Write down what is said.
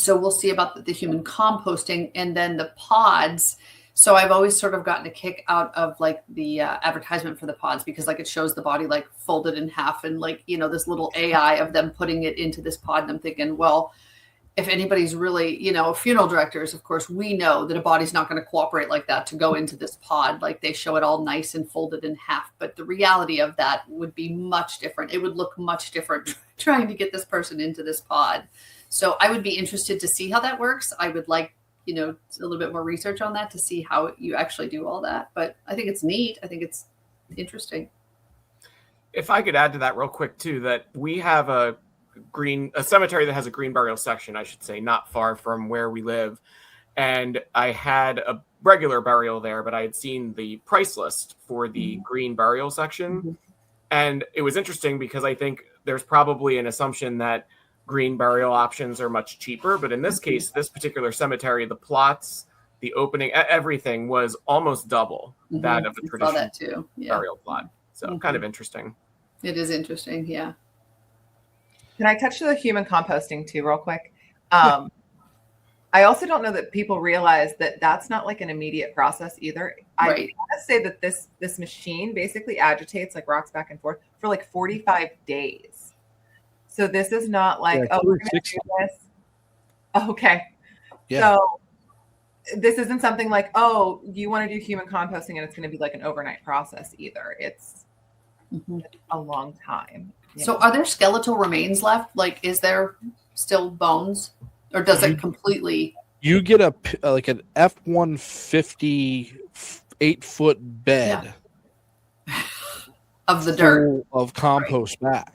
So we'll see about the human composting, and then the pods. So I've always sort of gotten a kick out of like the advertisement for the pods, because like it shows the body like folded in half, and like, you know, this little AI of them putting it into this pod. And I'm thinking, well, if anybody's really, you know, funeral directors, of course, we know that a body's not going to cooperate like that to go into this pod. Like they show it all nice and folded in half. But the reality of that would be much different. It would look much different trying to get this person into this pod. So I would be interested to see how that works. I would like, you know, a little bit more research on that to see how you actually do all that. But I think it's neat. I think it's interesting. If I could add to that real quick too, that we have a cemetery that has a green burial section, I should say, not far from where we live. And I had a regular burial there, but I had seen the price list for the green burial section. And it was interesting because I think there's probably an assumption that green burial options are much cheaper. But in this case, this particular cemetery, the plots, the opening, everything was almost double that of a traditional burial plot. So kind of interesting. It is interesting. Yeah. Can I touch the human composting too, real quick? I also don't know that people realize that that's not like an immediate process either. I want to say that this machine basically agitates, like rocks back and forth for like 45 days. So this is not like, oh, we're going to do this. Okay. Yeah. So this isn't something like, oh, you want to do human composting and it's going to be like an overnight process either. It's a long time. So are there skeletal remains left? Like, is there still bones, or does it completely? You get like an F-150 8-foot bed of the dirt of compost back.